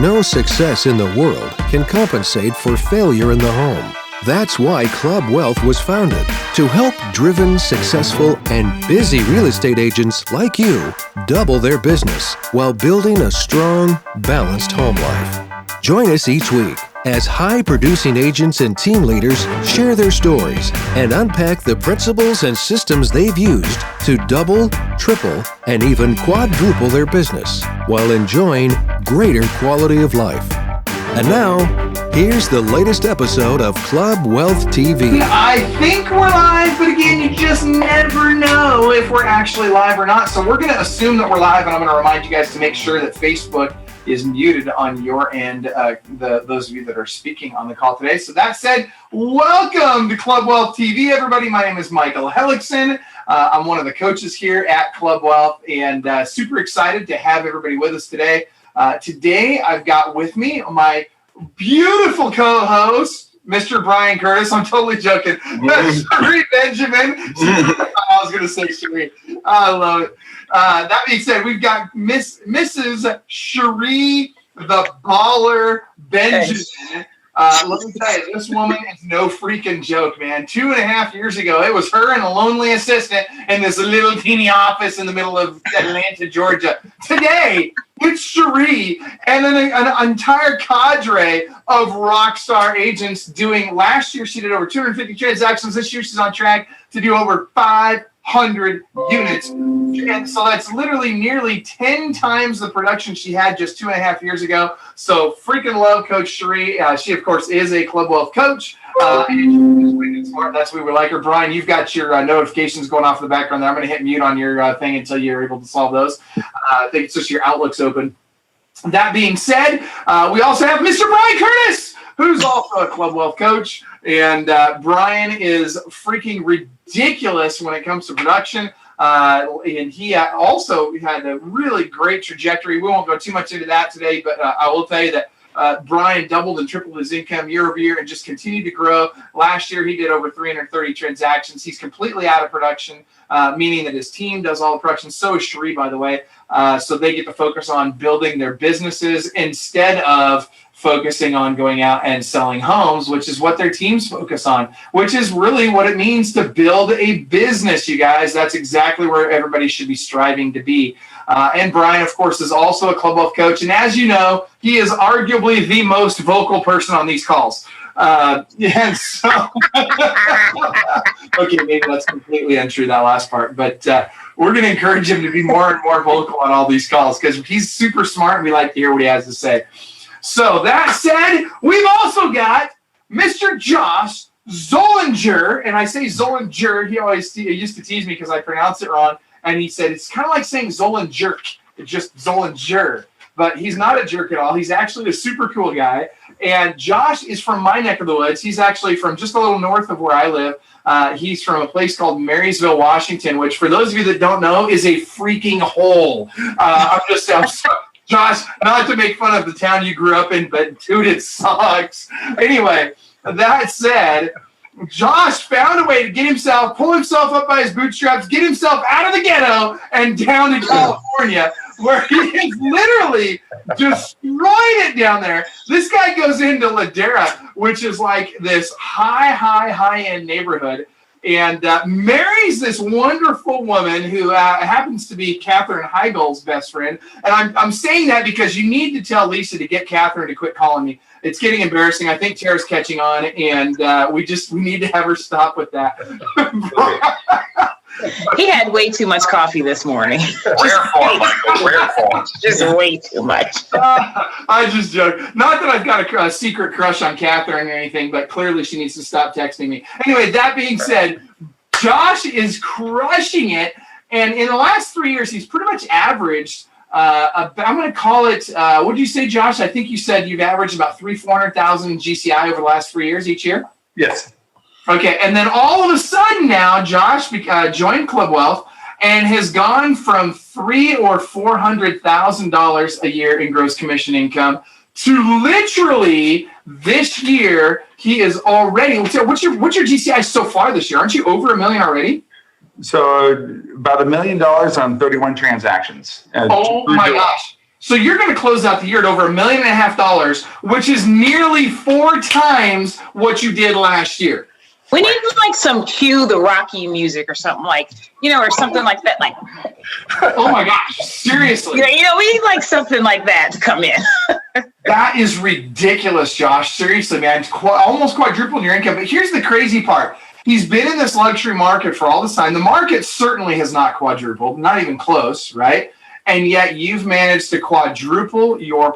No success in the world can compensate for failure in the home. That's why Club Wealth was founded, to help driven, successful, and busy real estate agents like you double their business while building a strong, balanced home life. Join us each week as high-producing agents and team leaders share their stories and unpack the principles and systems they've used to double, triple, and even quadruple their business while enjoying greater quality of life. And now, here's the latest episode of Club Wealth TV. I think we're live, but again, you just never know if we're actually live or not. So we're going to assume that we're live, and I'm going to remind you guys to make sure that Facebook is muted on your end, those of you that are speaking on the call today. So that said, welcome to Club Wealth TV, everybody. My name is Michael Hellickson. I'm one of the coaches here at Club Wealth, and super excited to have everybody with us today. Today, I've got with me my beautiful co-host, Mr. Brian Curtis. I'm totally joking. Cherie Benjamin. I was going to say Cherie. I love it. That being said, we've got Mrs. Cherie the Baller Benjamin. Let me tell you, this woman is no freaking joke, man. 2.5 years ago, it was her and a lonely assistant in this little teeny office in the middle of Atlanta, Georgia. Today, it's Cherie and an entire cadre of rock star agents doing, last year she did over 250 transactions. This year she's on track to do over 500 units. And so that's literally nearly 10 times the production she had just 2.5 years ago. So freaking love Coach Cherie. She, of course, is a Club Wealth coach. And smart. That's why we like her. Brian, you've got your notifications going off in the background there. I'm going to hit mute on your thing until you're able to solve those. I think it's just your Outlook's open. That being said, we also have Mr. Brian Curtis, who's also a Club Wealth coach. And Brian is freaking ridiculous when it comes to production. And he also had a really great trajectory. We won't go too much into that today, but I will tell you that Brian doubled and tripled his income year over year and just continued to grow. Last year, he did over 330 transactions. He's completely out of production, meaning that his team does all the production. So is Cherie, by the way. So they get to focus on building their businesses instead of focusing on going out and selling homes, which is what their teams focus on, which is really what it means to build a business, you guys. That's exactly where everybody should be striving to be. And Brian, of course, is also a Club Wealth coach. And as you know, he is arguably the most vocal person on these calls. And so, okay, maybe that's completely untrue, that last part. But we're going to encourage him to be more and more vocal on all these calls because he's super smart and we like to hear what he has to say. So that said, we've also got Mr. Josh Zollinger. And I say Zollinger. He used to tease me because I pronounce it wrong. And he said, it's kind of like saying Zollinger. It's just Zollinger. But he's not a jerk at all. He's actually a super cool guy. And Josh is from my neck of the woods. He's actually from just a little north of where I live. He's from a place called Marysville, Washington, which for those of you that don't know is a freaking hole. I'm sorry, Josh, not to make fun of the town you grew up in, but dude, it sucks. Anyway, that said, Josh found a way to pull himself up by his bootstraps, get himself out of the ghetto and down to California, where he has literally destroyed it down there. This guy goes into Ladera, which is like this high-end neighborhood, and marries this wonderful woman who happens to be Katherine Heigl's best friend. And I'm saying that because you need to tell Lisa to get Katherine to quit calling me. It's getting embarrassing. I think Tara's catching on, and we need to have her stop with that. He had way too much coffee this morning. Rare form. Just way too much. I just joke. Not that I've got a secret crush on Catherine or anything, but clearly she needs to stop texting me. Anyway, that being said, Josh is crushing it. And in the last 3 years, he's pretty much averaged, I'm going to call it, what did you say, Josh? I think you said you've averaged about 400,000 GCI over the last 3 years each year? Yes. Okay, and then all of a sudden now, Josh joined Club Wealth and has gone from $300,000 or $400,000 a year in gross commission income to literally this year he is already. What's your GCI so far this year? Aren't you over $1 million already? So about $1 million on 31 transactions. Oh my gosh! So you're going to close out the year at over $1.5 million, which is nearly 4 times what you did last year. We need like some cue the Rocky music or something like, or something like that. Like, oh my gosh, seriously. We need like something like that to come in. That is ridiculous, Josh. Seriously, man. Almost quadrupled your income. But here's the crazy part. He's been in this luxury market for all this time. The market certainly has not quadrupled, not even close, right? And yet you've managed to quadruple your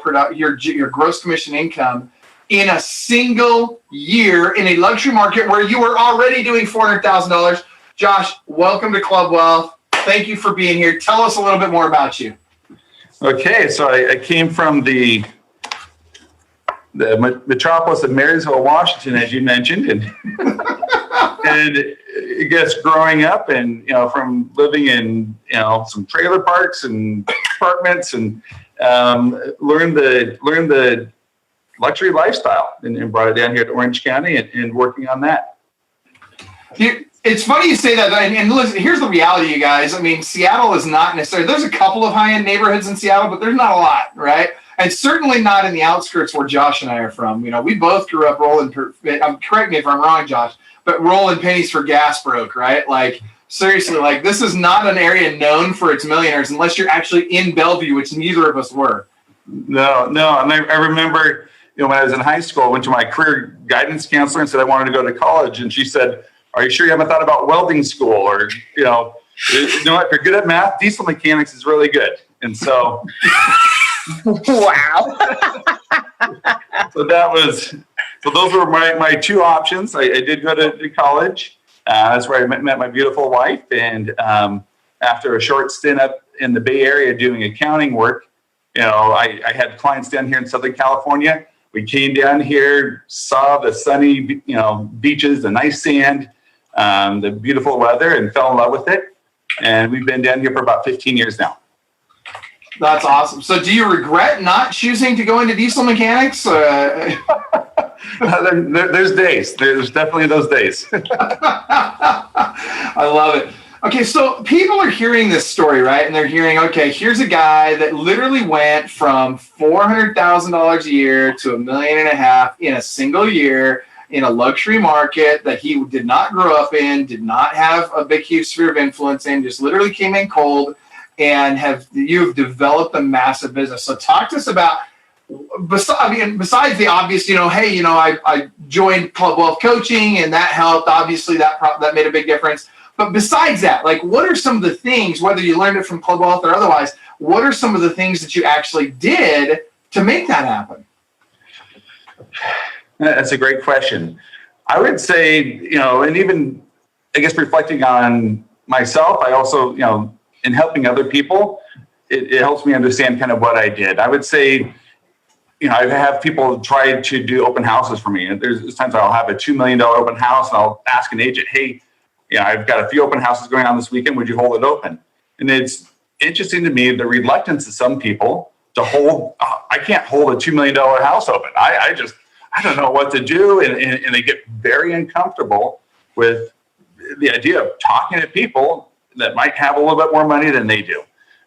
gross commission income in a single year in a luxury market where you were already doing $400,000. Josh, welcome to Club Wealth. Thank you for being here. Tell us a little bit more about you. Okay, so I came from the metropolis of Marysville, Washington, as you mentioned, and I guess growing up and from living in some trailer parks and apartments and learned the luxury lifestyle and brought it down here to Orange County and working on that. It's funny you say that. And listen, here's the reality, you guys. I mean, Seattle is not necessarily, there's a couple of high-end neighborhoods in Seattle, but there's not a lot, right? And certainly not in the outskirts where Josh and I are from. We both grew up rolling, correct me if I'm wrong, Josh, but rolling pennies for gas broke, right? Like, seriously, like this is not an area known for its millionaires unless you're actually in Bellevue, which neither of us were. No. And I remember, when I was in high school, I went to my career guidance counselor and said I wanted to go to college. And she said, "Are you sure you haven't thought about welding school? Or, if you're good at math, diesel mechanics is really good." And so, wow. so those were my 2 options. I did go to college. That's where I met my beautiful wife. And after a short stint up in the Bay Area doing accounting work, I had clients down here in Southern California. We came down here, saw the sunny, beaches, the nice sand, the beautiful weather, and fell in love with it. And we've been down here for about 15 years now. That's awesome. So do you regret not choosing to go into diesel mechanics? There's days. There's definitely those days. I love it. Okay, so people are hearing this story, right? And they're hearing, okay, here's a guy that literally went from $400,000 a year to $1.5 million in a single year in a luxury market that he did not grow up in, did not have a big, huge sphere of influence in, just literally came in cold, and you've developed a massive business. So talk to us about, besides the obvious, I joined Club Wealth Coaching and that helped. Obviously, that made a big difference. But besides that, like, what are some of the things, whether you learned it from Club Wealth or otherwise, what are some of the things that you actually did to make that happen? That's a great question. I would say, and even, I guess, reflecting on myself, I also, in helping other people, it helps me understand kind of what I did. I would say, I have people try to do open houses for me. And there's times I'll have a $2 million open house and I'll ask an agent, "Hey, I've got a few open houses going on this weekend. Would you hold it open?" And it's interesting to me, the reluctance of some people to hold, I can't hold a $2 million house open. I don't know what to do. And they get very uncomfortable with the idea of talking to people that might have a little bit more money than they do.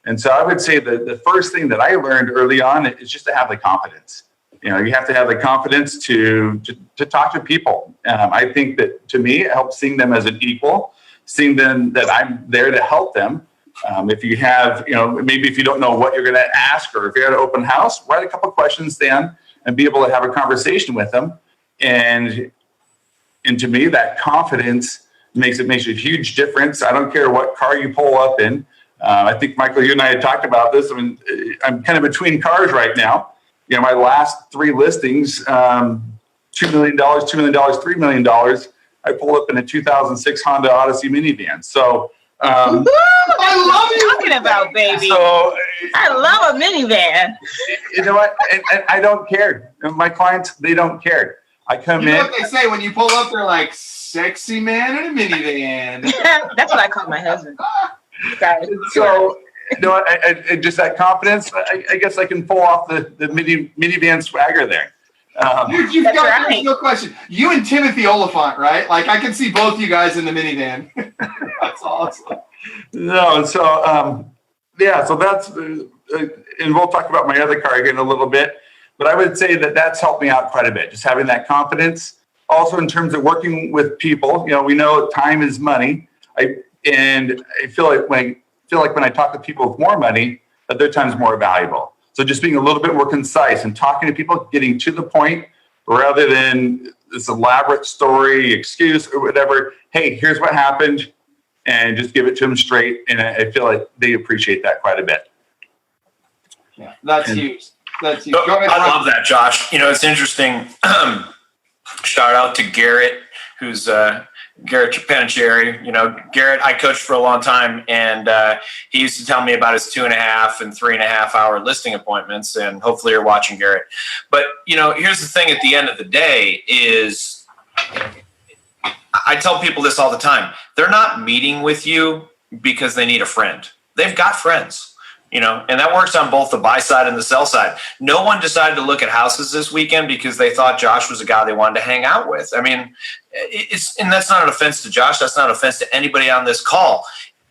And so I would say that the first thing that I learned early on is just to have the confidence. You have to have the confidence to talk to people. I think that, to me, it helps seeing them as an equal, seeing them that I'm there to help them. If you have, maybe if you don't know what you're going to ask, or if you're at an open house, write a couple questions down and be able to have a conversation with them. And to me, that confidence makes a huge difference. I don't care what car you pull up in. I think, Michael, you and I had talked about this. I mean, I'm kind of between cars right now. My last 3 listings, $2 million, $2 million, $3 million, I pulled up in a 2006 Honda Odyssey minivan. So I love you talking about, baby. So I love a minivan. You know what? And I don't care. My clients, they don't care. I come in. What they say when you pull up, they're like, "Sexy man in a minivan." That's what I call my husband. So, I just that confidence. I guess I can pull off the minivan swagger there. You've got no question. You and Timothy Oliphant, right? Like, I can see both you guys in the minivan. That's awesome. No, so Yeah, so that's, and we'll talk about my other car here in a little bit, but I would say that that's helped me out quite a bit, just having that confidence. Also, in terms of working with people, we know time is money. I feel like when I talk to people with more money, that their time is more valuable. So just being a little bit more concise and talking to people, getting to the point, rather than this elaborate story, excuse, or whatever. Hey, here's what happened, and just give it to them straight. And I feel like they appreciate that quite a bit. Yeah, that's huge. That's huge. I love that, Josh. It's interesting. Shout out to Garrett, who's Garrett Panacheri. Garrett, I coached for a long time, and he used to tell me about his 2.5 and 3.5 hour listing appointments. And hopefully you're watching, Garrett. But here's the thing: at the end of the day, is I tell people this all the time. They're not meeting with you because they need a friend. They've got friends. And that works on both the buy side and the sell side. No one decided to look at houses this weekend because they thought Josh was a guy they wanted to hang out with. I mean, and that's not an offense to Josh. That's not an offense to anybody on this call.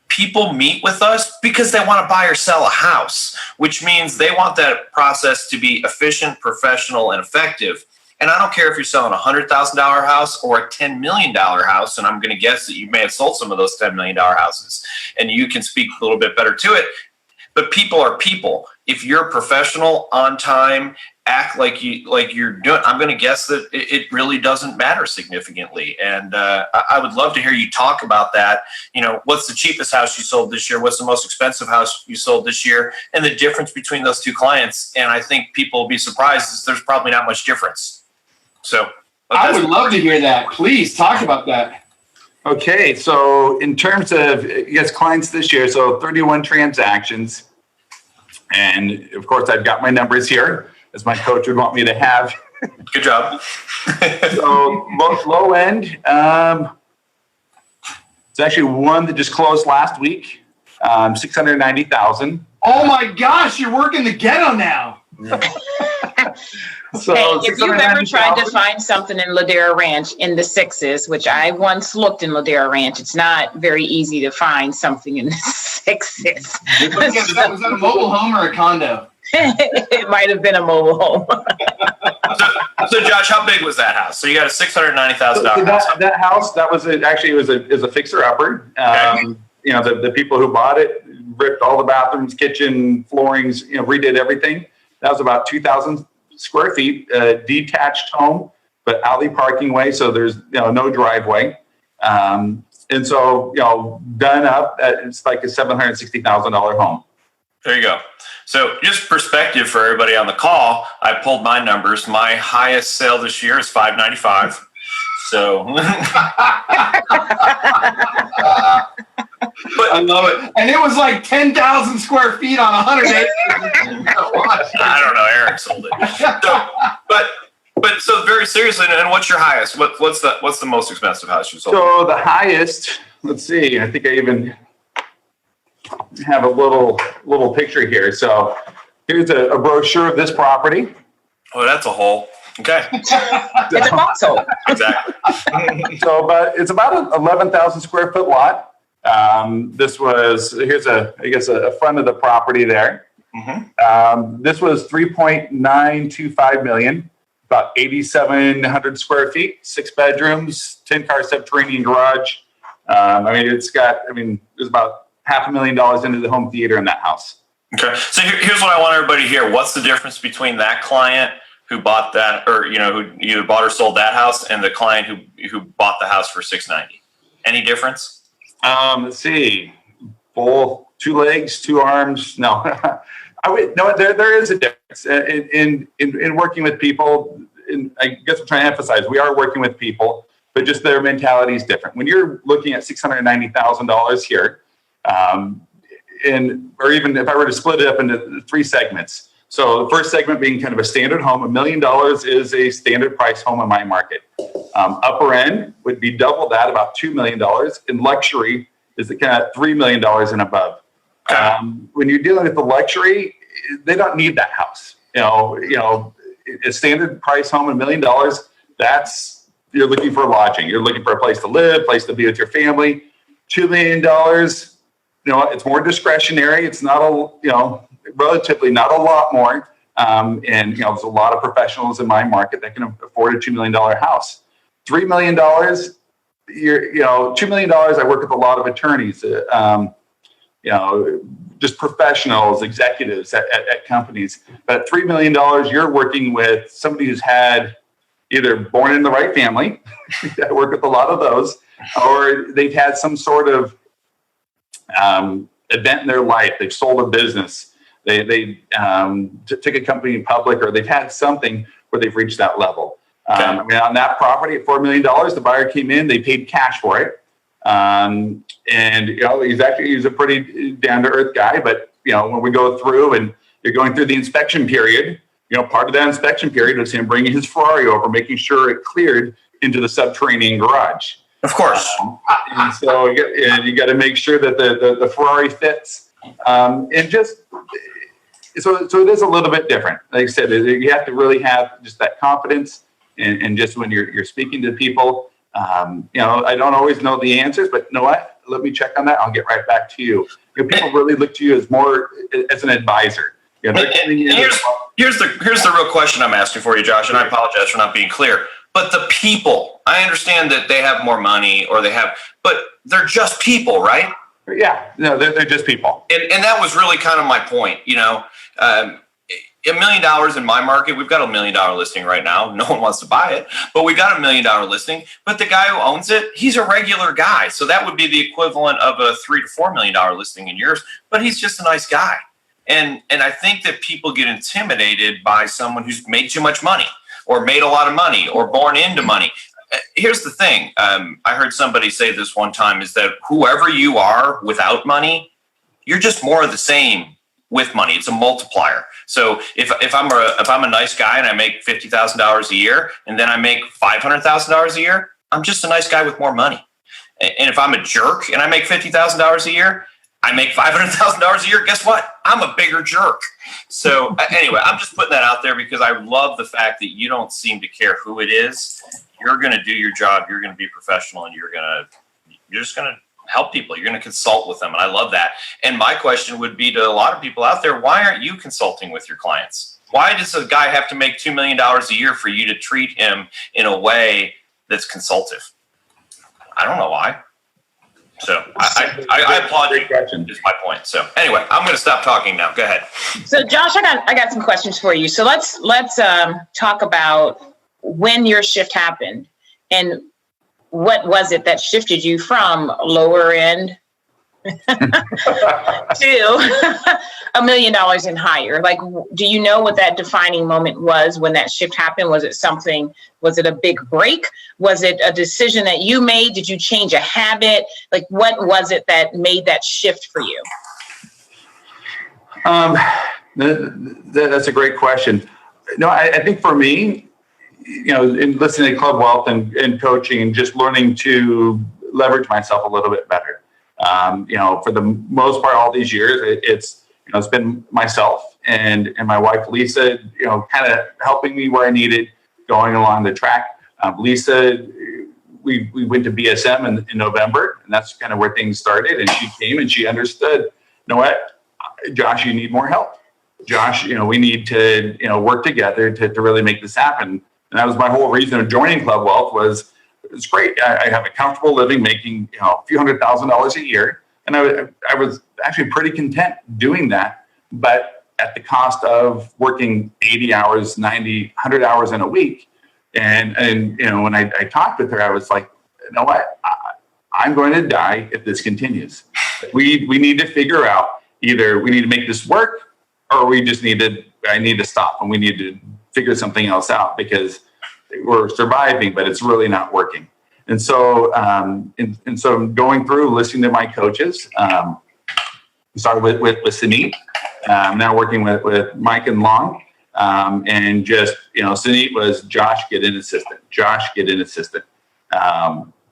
People meet with us because they want to buy or sell a house, which means they want that process to be efficient, professional, and effective. And I don't care if you're selling a $100,000 house or a $10 million house. And I'm going to guess that you may have sold some of those $10 million houses, and you can speak a little bit better to it. But people are people. If you're professional, on time, act like you're doing, I'm going to guess that it really doesn't matter significantly. And I would love to hear you talk about that. What's the cheapest house you sold this year? What's the most expensive house you sold this year? And the difference between those two clients. And I think people will be surprised is there's probably not much difference. So I would love to hear that. Please talk about that. Okay, so in terms of clients this year, so 31 transactions. And of course, I've got my numbers here, as my coach would want me to have. Good job. So low end, it's actually one that just closed last week, 690,000. Oh my gosh, you're working the ghetto now. So hey, if you've ever tried to find something in Ladera Ranch in the sixes, which I once looked in Ladera Ranch, it's not very easy to find something in the sixes. Was that a mobile home or a condo? It might have been a mobile home. So Josh, how big was that house? So you got a $690,000 house. That house, that was actually it was a fixer upper. Okay. The people who bought it ripped all the bathrooms, kitchen, floorings, redid everything. That was about 2,000 square feet, detached home, but alley parking way, so there's no driveway, and so done up, it's like a $760,000 home. There you go. So just perspective for everybody on the call, I pulled my numbers. My highest sale this year is $595. So but I love it. And it was like 10,000 square feet on 100 acres. I don't know. Eric sold it. So, so very seriously, and what's your highest? What's the most expensive house you sold? So the highest, let's see, I think I even have a little picture here. So here's a brochure of this property. Oh, that's a hole. Okay. It's a foxhole. Exactly. So, but it's about an 11,000 square foot lot. Here's a front of the property there. Mm-hmm. This was 3.925 million, about 8,700 square feet, 6 bedrooms, 10-car subterranean garage. There's about $500,000 into the home theater in that house. Okay. So here's what I want everybody to hear. What's the difference between that client who bought that, or who either bought or sold that house, and the client who bought the house for $690? Any difference? Let's see. Both 2 legs, 2 arms. No, there is a difference in working with people. I guess I'm trying to emphasize we are working with people, but just their mentality is different. When you're looking at $690,000 here, or even if I were to split it up into 3 segments. So the first segment being kind of a standard home, $1 million is a standard price home in my market. Upper end would be double that, about $2 million. And luxury is the kind of $3 million and above. When you're dealing with the luxury, they don't need that house. A standard price home, $1 million. You're looking for lodging. You're looking for a place to live, place to be with your family. $2 million. it's more discretionary. It's not relatively not a lot more. And there's a lot of professionals in my market that can afford a $2 million house. $3 million, $2 million. I work with a lot of attorneys, just professionals, executives at companies. But at $3 million, you're working with somebody who's had either born in the right family. I work with a lot of those, or they've had some sort of event in their life. They've sold a business. They took a company public, or they've had something where they've reached that level. On that property at $4 million, the buyer came in, they paid cash for it. And he's a pretty down to earth guy, but when we go through and you're going through the inspection period, part of that inspection period was him bringing his Ferrari over, making sure it cleared into the subterranean garage. Of course. And so you got to make sure that the Ferrari fits. So it is a little bit different. Like I said, you have to really have just that confidence, and just when you're speaking to people, I don't always know the answers, but you know what? Let me check on that. I'll get right back to you. People really look to you as more as an advisor. Here's the real question I'm asking for you, Josh, and I apologize for not being clear. But the people, I understand that they have more money, but they're just people, right? Yeah, no, they're just people. And that was really kind of my point. $1 million in my market, we've got $1 million listing right now. No one wants to buy it, but we got $1 million listing. But the guy who owns it, he's a regular guy. So that would be the equivalent of a $3 to $4 million listing in yours, but he's just a nice guy. And I think that people get intimidated by someone who's made too much money, or made a lot of money, or born into money. Here's the thing. I heard somebody say this one time, is that whoever you are without money, you're just more of the same with money. It's a multiplier. So if I'm a nice guy and I make $50,000 a year, and then I make $500,000 a year, I'm just a nice guy with more money. And if I'm a jerk and I make $50,000 a year, I make $500,000 a year, guess what? I'm a bigger jerk. So anyway, I'm just putting that out there because I love the fact that you don't seem to care who it is. You're going to do your job. You're going to be professional, and you're just going to help people. You're going to consult with them. And I love that. And my question would be to a lot of people out there, why aren't you consulting with your clients? Why does a guy have to make $2 million a year for you to treat him in a way that's consultative? I don't know why. So I applaud you. Is my point. So anyway, I'm going to stop talking now. Go ahead. So Josh, I got some questions for you. So let's talk about when your shift happened, and what was it that shifted you from lower end to $1 million and higher? Like, do you know what that defining moment was when that shift happened? Was it a big break? Was it a decision that you made? Did you change a habit? Like, what was it that made that shift for you? That's a great question. No, I think for me, in listening to Club Wealth and coaching, and just learning to leverage myself a little bit better. For the most part, all these years, it's been myself and my wife, Lisa, kind of helping me where I needed, going along the track. Lisa, we went to BSM in November, and that's kind of where things started. And she came and she understood, you know what, Josh, you need more help. Josh, we need to, work together to really make this happen. And that was my whole reason of joining Club Wealth. Was it's great. I have a comfortable living, making a few $100,000 a year, and I was actually pretty content doing that. But at the cost of working 80 hours, 90, 100 hours in a week. And when I talked with her, I was like, you know what? I'm going to die if this continues. We need to figure out, either we need to make this work, or I need to stop, and we need to figure something else out, because we're surviving, but it's really not working. And so, so going through, listening to my coaches, started with Sunit, now working with Mike and Long, and just, Sunit was, Josh, get an assistant. Josh, get an assistant.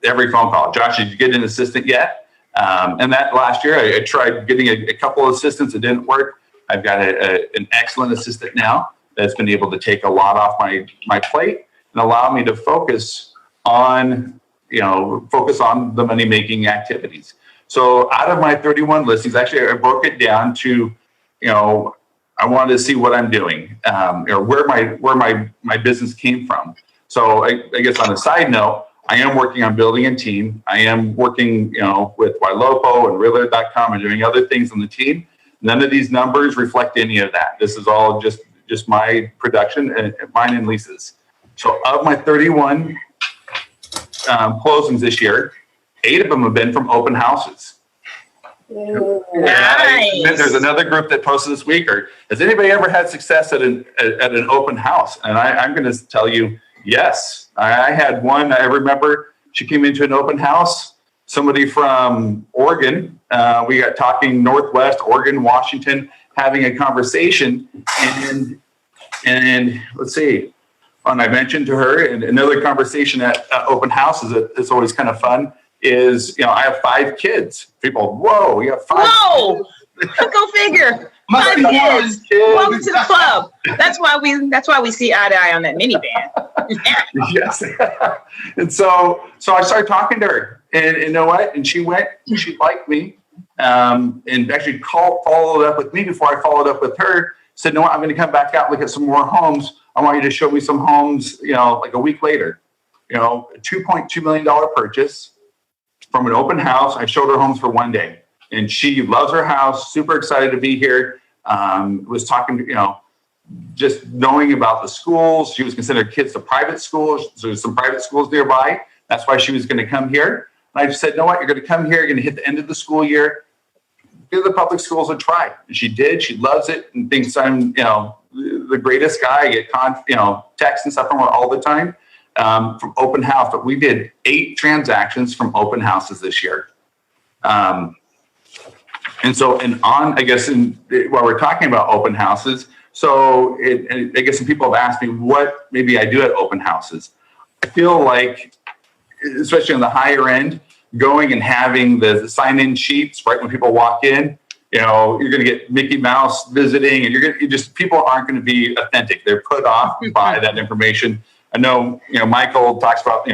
Every phone call, Josh, did you get an assistant yet? And that last year, I tried getting a couple of assistants. It didn't work. I've got an excellent assistant now that's been able to take a lot off my plate and allow me to focus on the money-making activities. So out of my 31 listings, actually, I broke it down to, I wanted to see what I'm doing, or where my business came from. So I guess on a side note, I am working on building a team. I am working, with Ylopo and Realtor.com and doing other things on the team. None of these numbers reflect any of that. This is all just my production, and mine and Lisa's. So of my 31 closings this year, 8 of them have been from open houses. Nice. There's another group that posted this week, or has anybody ever had success at an open house? And I'm going to tell you, yes. I had one. I remember she came into an open house. Somebody from Oregon. We got talking Northwest, Oregon, Washington, having a conversation, and let's see. And I mentioned to her, and another conversation at open houses that's always kind of fun is, I have 5 kids. People, whoa, you have 5 Whoa, go figure. 5 kids. Welcome to the club. That's why we see eye to eye on that minivan. Yes. And so I started talking to her, and you know what? And she went, she liked me, and actually followed up with me before I followed up with her. Said, no, I'm going to come back out and look at some more homes. I want you to show me some homes, like a week later. A $2.2 million purchase from an open house. I showed her homes for one day, and she loves her house, super excited to be here. Was talking to, just knowing about the schools. She was considering kids to private schools. So there's some private schools nearby. That's why she was going to come here. And I just said, you know what, you're going to come here. You're going to hit the end of the school year. Give the public schools a try. And she did. She loves it and thinks I'm, the greatest guy. I get texts and stuff from her all the time from open house. But we did 8 transactions from open houses this year. And I guess while we're talking about open houses, so I guess some people have asked me what maybe I do at open houses. I feel like, especially on the higher end, going and having the sign-in sheets right when people walk in, you're going to get Mickey Mouse visiting, and people aren't going to be authentic. They're put off by that information. I know, Michael talks about,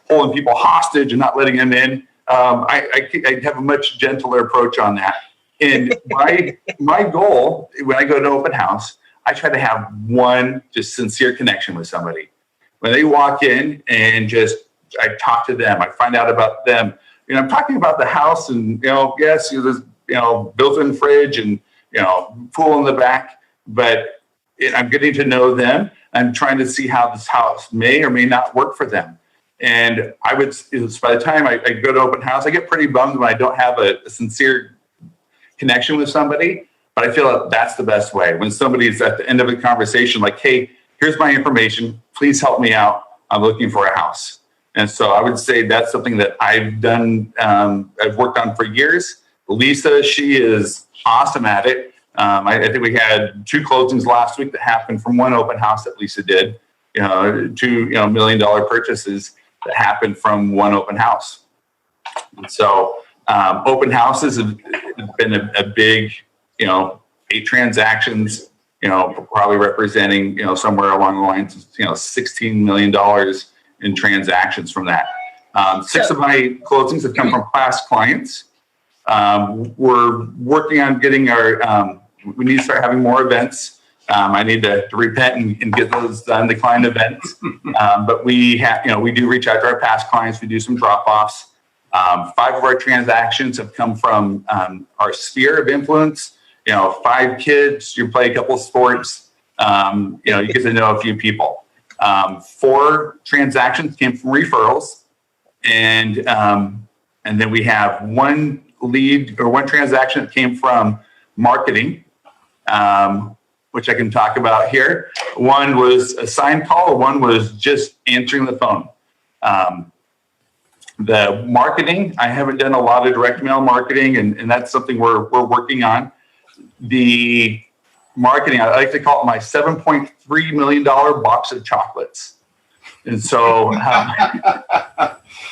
holding people hostage and not letting them in. I have a much gentler approach on that. And my goal when I go to an open house, I try to have one just sincere connection with somebody. When they walk in and I talk to them, I find out about them. I'm talking about the house, and yes, there's built-in fridge and pool in the back, but I'm getting to know them. I'm trying to see how this house may or may not work for them. And by the time I go to open house, I get pretty bummed when I don't have a sincere connection with somebody. But I feel like that's the best way. When somebody's at the end of a conversation, like, hey, here's my information. Please help me out. I'm looking for a house. And so I would say that's something that I've done. I've worked on for years. Lisa, she is awesome at it. I think we had 2 closings last week that happened from one open house that Lisa did. 2 $1 million purchases that happened from one open house. And so open houses have been a big, 8 transactions, probably representing, somewhere along the lines of, $16 million in transactions from that. 6 of my closings have come from past clients. We're working on getting we need to start having more events. I need to repent and get those done, the client events. But we do reach out to our past clients. We do some drop-offs. 5 of our transactions have come from our sphere of influence. 5 kids, you play a couple of sports, you get to know a few people. 4 transactions came from referrals, and then we have 1 lead or 1 transaction that came from marketing, which I can talk about here. 1 was a signed call, 1 was just answering the phone. The marketing, I haven't done a lot of direct mail marketing, and that's something we're working on. The marketing, I like to call it my $7.3 million box of chocolates. And so,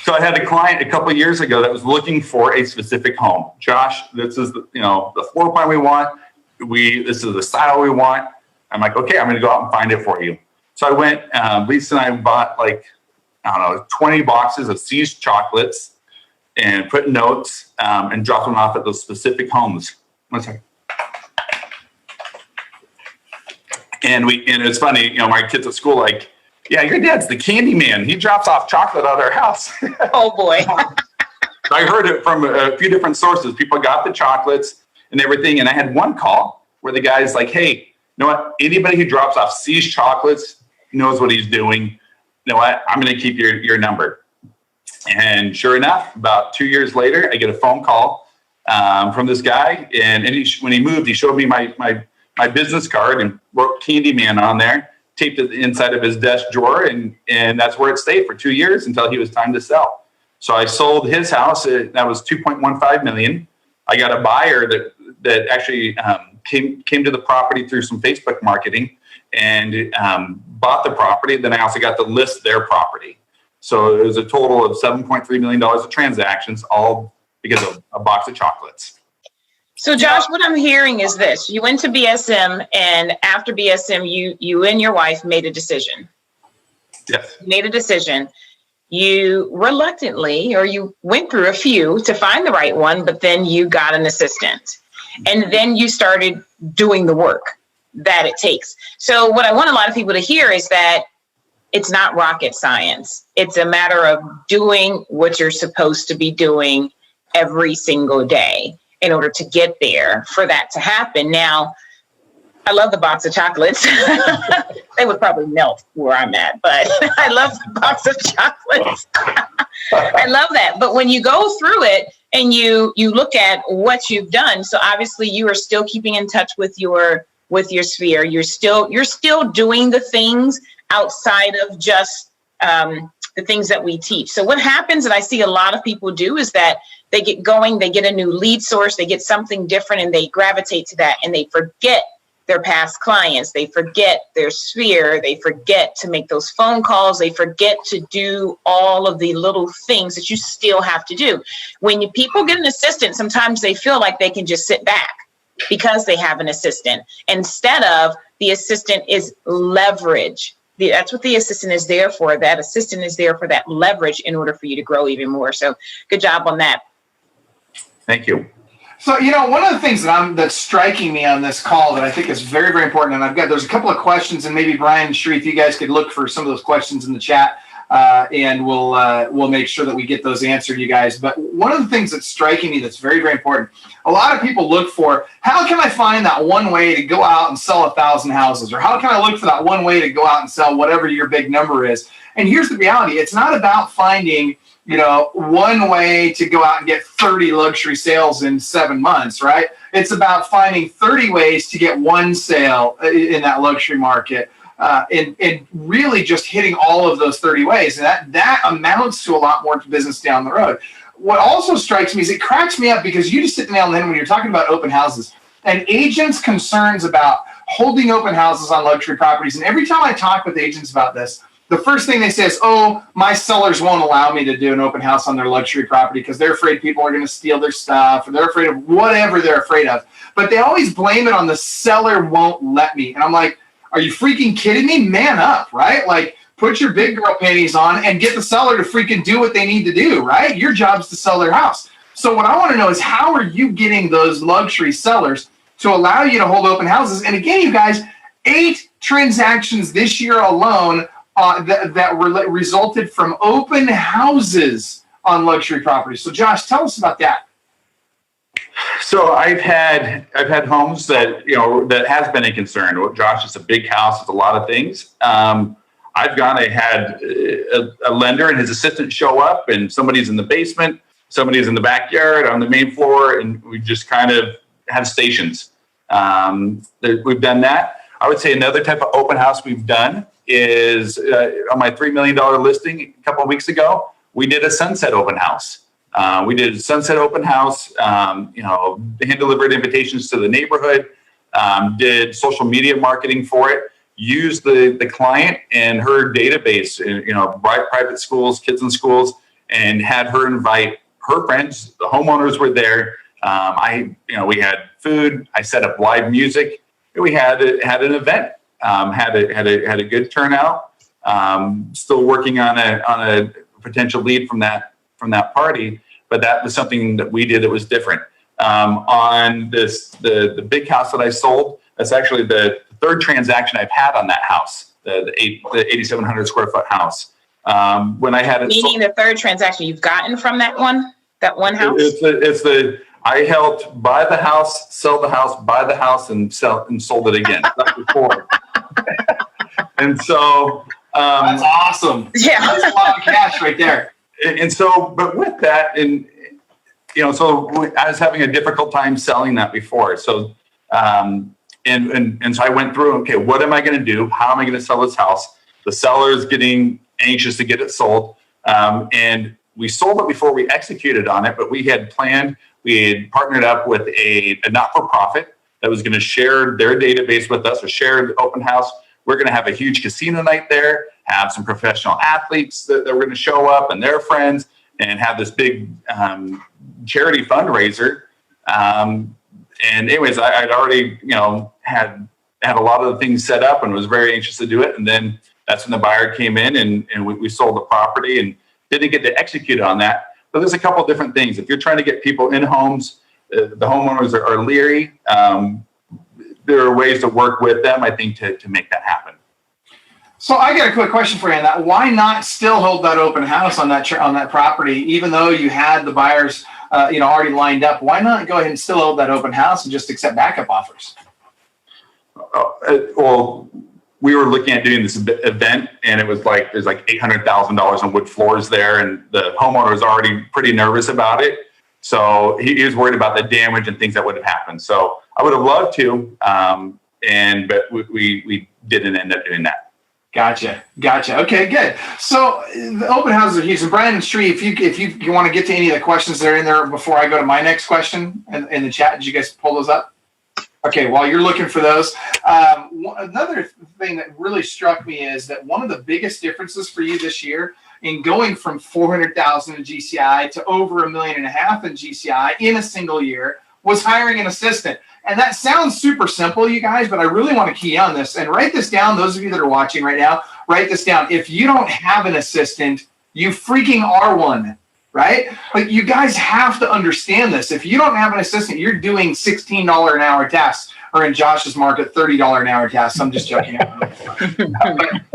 so I had a client a couple of years ago that was looking for a specific home. Josh, this is the floor plan we want. This is the style we want. I'm like, okay, I'm going to go out and find it for you. So I went. Lisa and I bought 20 boxes of See's chocolates, and put notes and drop them off at those specific homes. One second. And it's funny, my kids at school, like, yeah, your dad's the candy man. He drops off chocolate at our house. Oh boy. I heard it from a few different sources. People got the chocolates and everything. And I had one call where the guy's like, hey, you know what? Anybody who drops off these chocolates knows what he's doing. You know what? I'm going to keep your number. And sure enough, about 2 years later, I get a phone call from this guy. And when he moved, he showed me my business card and wrote Candyman on there, taped it inside of his desk drawer. And that's where it stayed for 2 years until he was time to sell. So I sold his house. That was $2.15 million. I got a buyer that actually came to the property through some Facebook marketing and bought the property. Then I also got to list their property. So it was a total of $7.3 million of transactions, all because of a box of chocolates. So Josh, what I'm hearing is this: you went to BSM, and after BSM, you and your wife made a decision. Yes. You made a decision. You reluctantly, or you went through a few to find the right one, but then you got an assistant, and then you started doing the work that it takes. So what I want a lot of people to hear is that it's not rocket science. It's a matter of doing what you're supposed to be doing every single day in order to get there for that to happen. Now, I love the box of chocolates. They would probably melt where I'm at, but I love the box of chocolates. I love that. But when you go through it and you look at what you've done, so obviously you are still keeping in touch with your sphere. You're still doing the things outside of just the things that we teach. So what happens, and I see a lot of people do, is that they get going, they get a new lead source, they get something different, and they gravitate to that, and they forget their past clients, they forget their sphere, they forget to make those phone calls, they forget to do all of the little things that you still have to do. When people get an assistant, sometimes they feel like they can just sit back because they have an assistant, instead of the assistant is leverage. That's what the assistant is there for. That assistant is there for that leverage in order for you to grow even more. So good job on that. Thank you. So, one of the things that's striking me on this call that I think is very, very important, and there's a couple of questions, and maybe Brian and Sharif, you guys could look for some of those questions in the chat, and we'll make sure that we get those answered, you guys. But one of the things that's striking me that's very, very important, a lot of people look for, how can I find that one way to go out and sell 1,000 houses? Or how can I look for that one way to go out and sell whatever your big number is? And here's the reality. It's not about finding one way to go out and get 30 luxury sales in 7 months, right? It's about finding 30 ways to get one sale in that luxury market, and really just hitting all of those 30 ways. And that amounts to a lot more business down the road. What also strikes me is it cracks me up because you just hit the nail on the head when you're talking about open houses and agents' concerns about holding open houses on luxury properties. And every time I talk with agents about this, the first thing they say is, oh, my sellers won't allow me to do an open house on their luxury property because they're afraid people are going to steal their stuff, or they're afraid of whatever they're afraid of. But they always blame it on the seller won't let me. And I'm like, are you freaking kidding me? Man up, right? Like, put your big girl panties on and get the seller to freaking do what they need to do, right? Your job is to sell their house. So what I want to know is, how are you getting those luxury sellers to allow you to hold open houses? And again, you guys, 8 transactions this year alone that resulted from open houses on luxury properties. So Josh, tell us about that. So I've had homes that, that has been a concern. Well, Josh, it's a big house with a lot of things. I had a lender and his assistant show up, and somebody's in the basement, somebody's in the backyard, on the main floor, and we just kind of have stations. We've done that. I would say another type of open house we've done is on my $3 million listing a couple of weeks ago, we did a sunset open house. Hand-delivered invitations to the neighborhood, did social media marketing for it, used the client and her database, private schools, kids in schools, and had her invite her friends. The homeowners were there. We had food. I set up live music. We had an event. Had a good turnout. Still working on a potential lead from that party. but that was something that we did that was different. On the big house that I sold, that's actually the third transaction I've had on that house, the 8,700 square foot house. When I had it meaning the third transaction you've gotten from that one house? I helped buy the house, sell the house, buy the house, and sold it again. That's before. And so that's awesome. Yeah, that's a lot of cash right there. And so, but with that, and so I was having a difficult time selling that before. So, and so I went through. Okay, what am I going to do? How am I going to sell this house? The seller is getting anxious to get it sold, and we sold it before we executed on it. But we had planned. We had partnered up with a not-for-profit that was going to share their database with us, or share the open house. We're going to have a huge casino night there, have some professional athletes that were going to show up and their friends, and have this big charity fundraiser. And anyways, I'd already, had a lot of the things set up and was very anxious to do it. And then that's when the buyer came in and we sold the property and didn't get to execute on that. But there's a couple of different things. If you're trying to get people in homes, the homeowners are leery. There are ways to work with them, I think, to make that happen. So I got a quick question for you on that. Why not still hold that open house on that property, even though you had the buyers, already lined up? Why not go ahead and still hold that open house and just accept backup offers? Well, we were looking at doing this event, and it was like there's like $800,000 on wood floors there, and the homeowner was already pretty nervous about it. So he was worried about the damage and things that would have happened. So I would have loved to, but we didn't end up doing that. Gotcha. Okay, good. So the open houses are huge. And Brian and Sri, if you want to get to any of the questions that are in there before I go to my next question in the chat, did you guys pull those up? Okay, while you're looking for those, another thing that really struck me is that one of the biggest differences for you this year in going from 400,000 in GCI to over $1.5 million in GCI in a single year was hiring an assistant. And that sounds super simple, you guys, but I really want to key on this and write this down. Those of you that are watching right now, write this down. If you don't have an assistant, you freaking are one, right? Like, you guys have to understand this. If you don't have an assistant, you're doing $16 an hour tasks, or in Josh's market, $30 an hour tasks. I'm just joking. But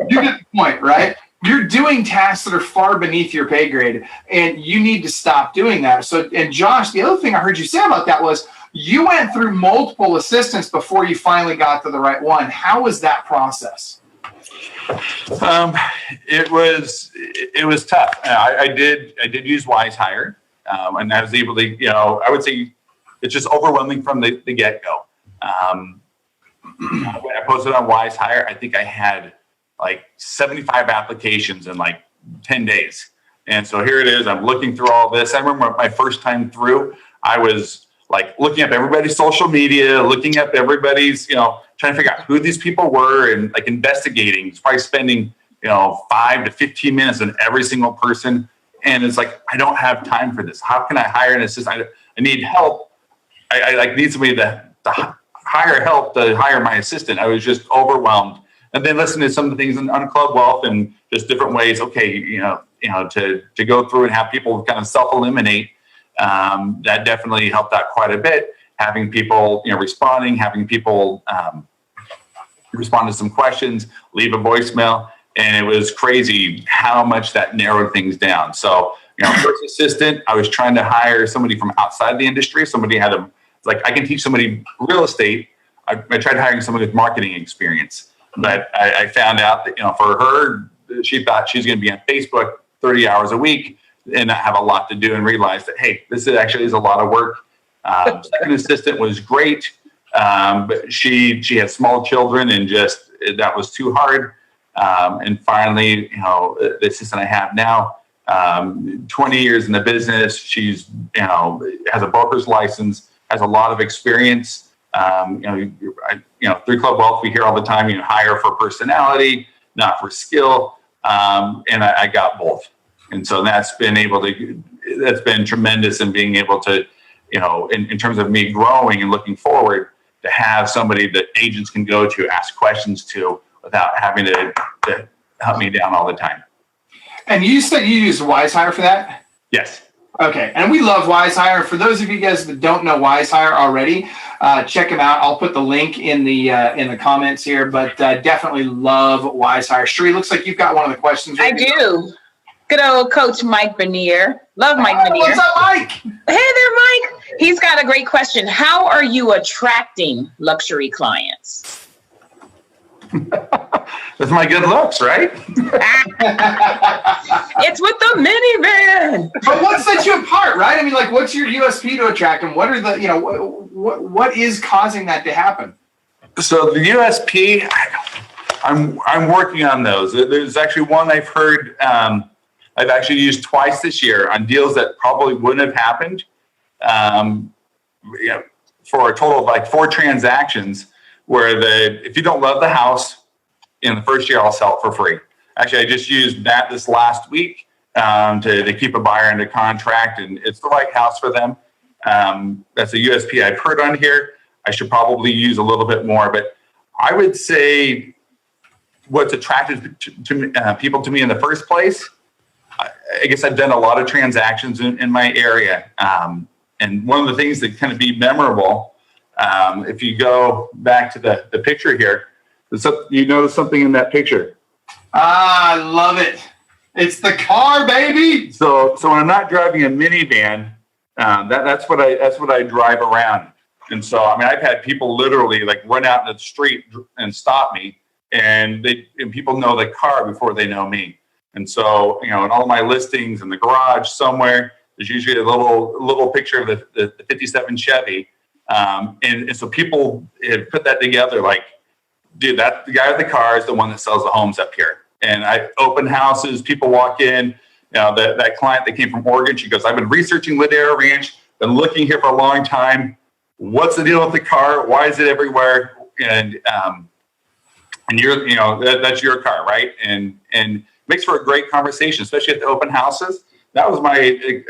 you get the point, right? You're doing tasks that are far beneath your pay grade, and you need to stop doing that. So, and Josh, the other thing I heard you say about that was you went through multiple assistants before you finally got to the right one. How was that process? It was tough. I did use Wise Hire, and I was able to, I would say it's just overwhelming from the get-go. When I posted on Wise Hire, I think I had like 75 applications in like 10 days. And so here it is. I'm looking through all this. I remember my first time through, I was like looking up everybody's social media, looking up everybody's, trying to figure out who these people were and like investigating, probably spending, 5 to 15 minutes on every single person. And it's like, I don't have time for this. How can I hire an assistant? I need help. I need somebody to hire help to hire my assistant. I was just overwhelmed. And then listening to some of the things on Club Wealth and just different ways, okay, to go through and have people kind of self-eliminate, that definitely helped out quite a bit. Having people, responding, having people respond to some questions, leave a voicemail. And it was crazy how much that narrowed things down. So, first assistant, I was trying to hire somebody from outside the industry. Somebody had I can teach somebody real estate. I tried hiring somebody with marketing experience. But I found out that, for her, she thought she was going to be on Facebook 30 hours a week and not have a lot to do, and realized that, hey, this is a lot of work. Second assistant was great, but she had small children, and just that was too hard. And finally, the assistant I have now, 20 years in the business, she's has a broker's license, has a lot of experience. Through Club Wealth, we hear all the time, hire for personality, not for skill. And I got both. And so that's been tremendous in being able to, in terms of me growing and looking forward, to have somebody that agents can go to, ask questions to, without having to help me down all the time. And you said you used Wise Hire for that? Yes. Okay, and we love WiseHire. For those of you guys that don't know WiseHire already, check them out. I'll put the link in the comments here, but definitely love WiseHire. Sheree, looks like you've got one of the questions. I do. Good old Coach Mike Bernier. Love Mike Bernier. What's up, Mike? Hey there, Mike. He's got a great question. How are you attracting luxury clients? With my good looks, right? It's with the minivan. But what sets you apart, right? I mean, like, what's your USP to attract them? What are the, what is causing that to happen? So the USP, I'm working on those. There's actually one I've heard I've actually used twice this year on deals that probably wouldn't have happened. For a total of like 4 transactions, where if you don't love the house in the first year, I'll sell it for free. Actually, I just used that this last week to keep a buyer under contract, and it's the right house for them. That's a USP I've heard on here. I should probably use a little bit more, but I would say what's attracted to people to me in the first place, I guess I've done a lot of transactions in my area. And one of the things that kind of be memorable, if you go back to the picture here, you notice something in that picture. I love it. It's the car, baby. So when I'm not driving a minivan, that's what I drive around. And so, I mean, I've had people literally like run out in the street and stop me, and people know the car before they know me. And so, in all my listings in the garage somewhere, there's usually a little picture of the 57 Chevy. And so people have put that together like, dude, that the guy with the car is the one that sells the homes up here. And I open houses, people walk in, that client that came from Oregon, she goes, I've been researching Ladera Ranch, been looking here for a long time. What's the deal with the car? Why is it everywhere? And you're, that's your car, right? And makes for a great conversation, especially at the open houses. That was my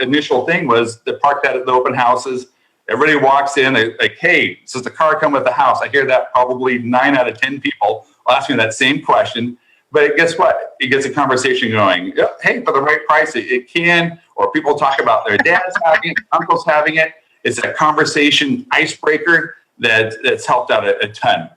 initial thing, was to park that at the open houses. Everybody walks in, they're like, hey, does the car come with the house? I hear that probably 9 out of 10 people will ask me that same question. But guess what? It gets a conversation going. Hey, for the right price, it can. Or people talk about their dad's having it, uncle's having it. It's a conversation icebreaker that's helped out a ton.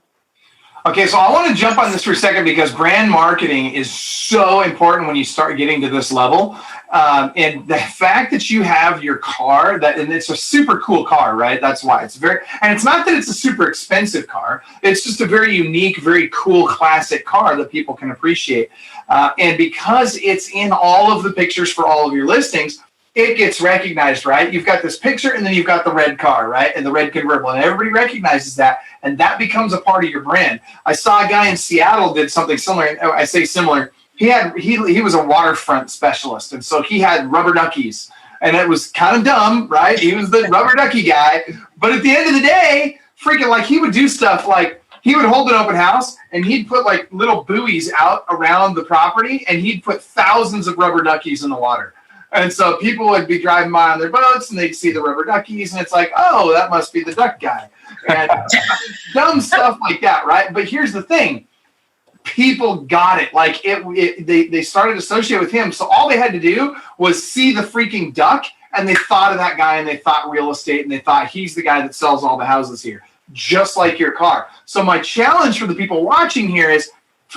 Okay, so I want to jump on this for a second, because brand marketing is so important when you start getting to this level. And the fact that you have your car, and it's a super cool car, right? That's why and it's not that it's a super expensive car. It's just a very unique, very cool, classic car that people can appreciate. And because it's in all of the pictures for all of your listings, it gets recognized, right? You've got this picture, and then you've got the red car, right? And the red convertible, and everybody recognizes that, and that becomes a part of your brand. I saw a guy in Seattle did something similar. I say similar. He was a waterfront specialist, and so he had rubber duckies, and it was kind of dumb, right? He was the rubber ducky guy, but at the end of the day, freaking like he would do stuff like he would hold an open house, and he'd put like little buoys out around the property, and he'd put thousands of rubber duckies in the water. And so people would be driving by on their boats, and they'd see the rubber duckies, and it's like, oh, that must be the duck guy. And dumb stuff like that, right? But here's the thing. People got it. Like they started to associate with him. So all they had to do was see the freaking duck, and they thought of that guy, and they thought real estate, and they thought he's the guy that sells all the houses here, just like your car. So my challenge for the people watching here is,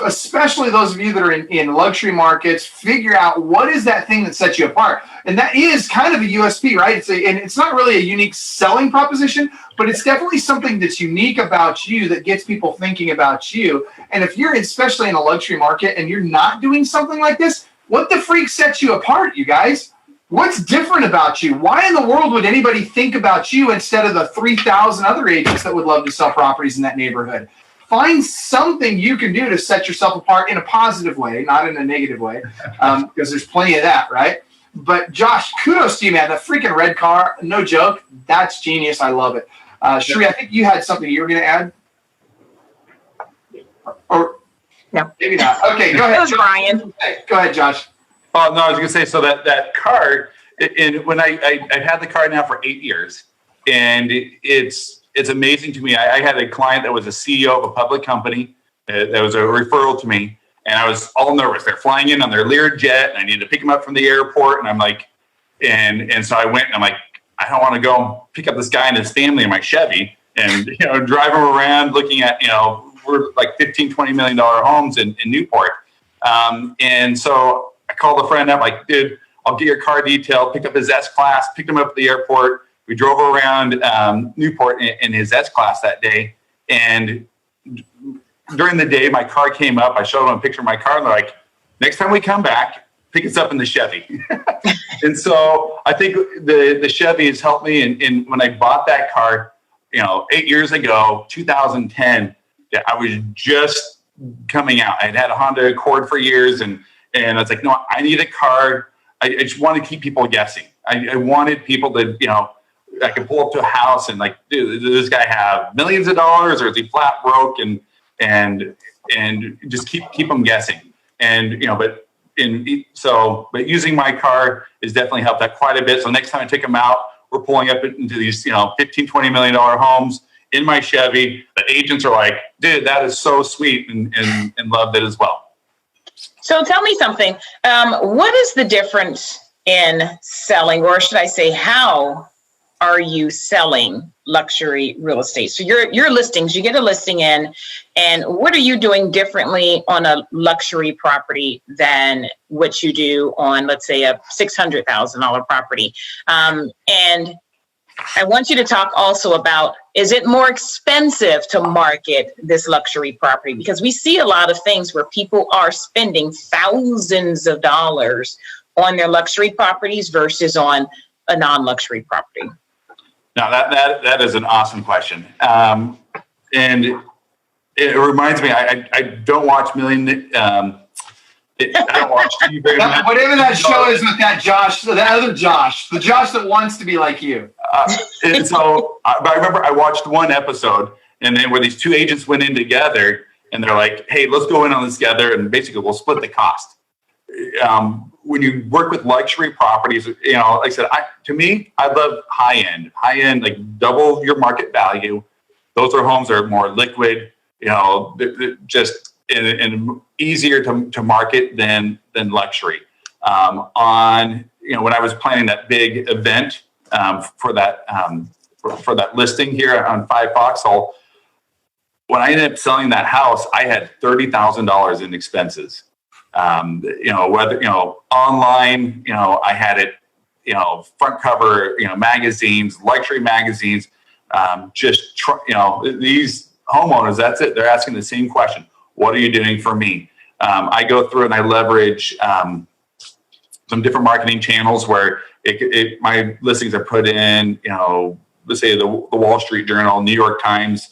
especially those of you that are in luxury markets, figure out what is that thing that sets you apart. And that is kind of a USP, right? And it's not really a unique selling proposition, but it's definitely something that's unique about you that gets people thinking about you. And if you're especially in a luxury market and you're not doing something like this, what the freak sets you apart, you guys? What's different about you? Why in the world would anybody think about you instead of the 3,000 other agents that would love to sell properties in that neighborhood? Find something you can do to set yourself apart in a positive way, not in a negative way, because there's plenty of that, right? But Josh, kudos to you, man. The freaking red car, no joke. That's genius. I love it. Sheree, I think you had something you were going to add? Or no, maybe not. Okay, go ahead. It was Brian. Go ahead, Josh. Oh, no, I was going to say, so that car, when I've had the car now for 8 years, and it's amazing to me. I had a client that was a CEO of a public company that was a referral to me, and I was all nervous. They're flying in on their Learjet, and I needed to pick them up from the airport, and I'm like, And so I went and I'm like, I don't want to go pick up this guy and his family in my Chevy and, drive him around looking at, we're like $15, $20 million homes in Newport. And so I called a friend up, like, dude, I'll get your car detailed, pick up his S-Class, picked him up at the airport. We drove around Newport in his S-Class that day. And during the day, my car came up. I showed them a picture of my car. And they're like, next time we come back, pick us up in the Chevy. And so I think the Chevy has helped me. And when I bought that car, 8 years ago, 2010, I was just coming out. I'd had a Honda Accord for years. And I was like, no, I need a car. I just want to keep people guessing. I wanted people to, I could pull up to a house and like, dude, does this guy have millions of dollars or is he flat broke? And just keep them guessing. And, but using my car has definitely helped that quite a bit. So next time I take them out, we're pulling up into these, $15, $20 million homes in my Chevy. The agents are like, dude, that is so sweet and loved it as well. So tell me something. What is the difference in selling, or should I say, how are you selling luxury real estate? So your listings, you get a listing in, and what are you doing differently on a luxury property than what you do on, let's say, a $600,000 property? And I want you to talk also about, is it more expensive to market this luxury property? Because we see a lot of things where people are spending thousands of dollars on their luxury properties versus on a non-luxury property. Now that is an awesome question. And it reminds me, I don't watch I don't watch TV very much. Whatever that show is with that Josh, that other Josh, the Josh that wants to be like you. And so, but I remember I watched one episode, and then where these two agents went in together, and they're like, "Hey, let's go in on this together, and basically we'll split the cost." When you work with luxury properties, like I said, to me, I love high end, like double your market value. Those are homes that are more liquid, they're just and easier to market than luxury. When I was planning that big event for that listing here on 5 Foxhole, when I ended up selling that house, I had $30,000 in expenses. Whether online, I had it, front cover, magazines, luxury magazines. These homeowners, that's it. They're asking the same question. What are you doing for me? I go through and I leverage some different marketing channels where my listings are put in, let's say the Wall Street Journal, New York Times,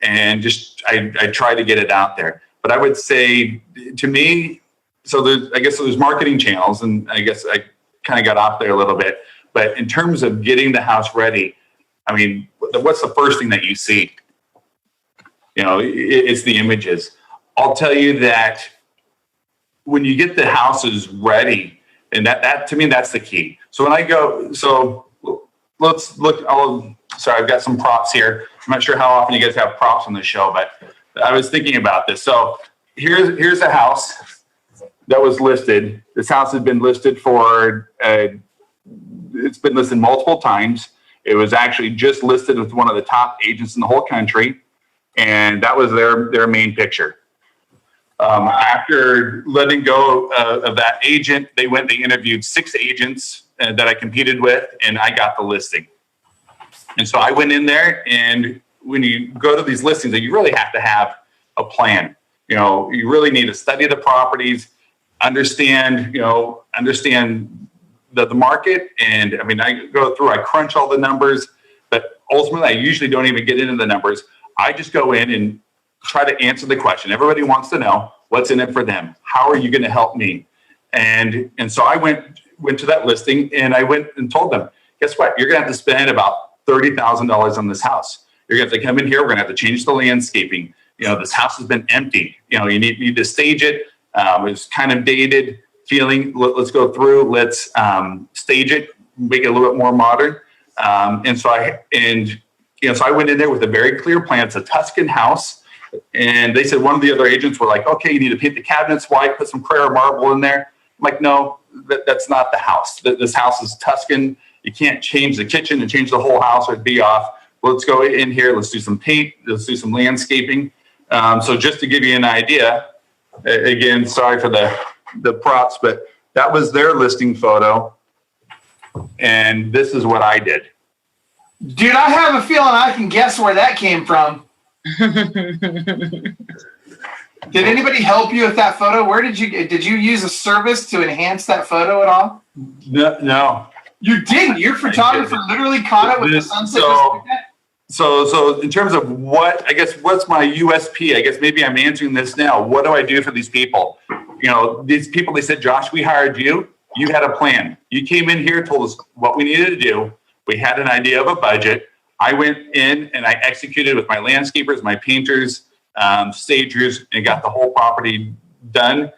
and just I try to get it out there. But I would say, to me, there's marketing channels, and I guess I kind of got off there a little bit. But in terms of getting the house ready, I mean, what's the first thing that you see? It's the images. I'll tell you that when you get the houses ready, and that to me, that's the key. So when I go, let's look. I've got some props here. I'm not sure how often you guys have props on the show, but I was thinking about this. So here's a house that was listed. This house has been listed it's been listed multiple times. It was actually just listed with one of the top agents in the whole country, and that was their main picture. After letting go of that agent, they interviewed 6 agents that I competed with, and I got the listing. And so I went in there, and when you go to these listings, you really have to have a plan. You really need to study the properties, understand the market. And I mean, I crunch all the numbers, but ultimately I usually don't even get into the numbers. I just go in and try to answer the question. Everybody wants to know what's in it for them. How are you going to help me? And so I went to that listing, and I went and told them, guess what? You're going to have to spend about $30,000 on this house. You're going to have to come in here. We're going to have to change the landscaping. This house has been empty. You need to stage it. It's kind of dated feeling. Let's go through. Let's stage it, make it a little bit more modern. So I went in there with a very clear plan. It's a Tuscan house. And they said, one of the other agents were like, okay, you need to paint the cabinets white, put some Carrara marble in there. I'm like, no, that's not the house. This house is Tuscan. You can't change the kitchen and change the whole house or it'd be off. Let's go in here. Let's do some paint. Let's do some landscaping. So just to give you an idea, again, sorry for the props, but that was their listing photo. And this is what I did. Dude, I have a feeling I can guess where that came from. Did anybody help you with that photo? Where did you use a service to enhance that photo at all? No. You didn't. Your photographer literally caught it with the sunset. So in terms of what's my USP? I guess maybe I'm answering this now. What do I do for these people? These people, they said, Josh, we hired you. You had a plan. You came in here, told us what we needed to do. We had an idea of a budget. I went in and I executed with my landscapers, my painters, stagers, and got the whole property done.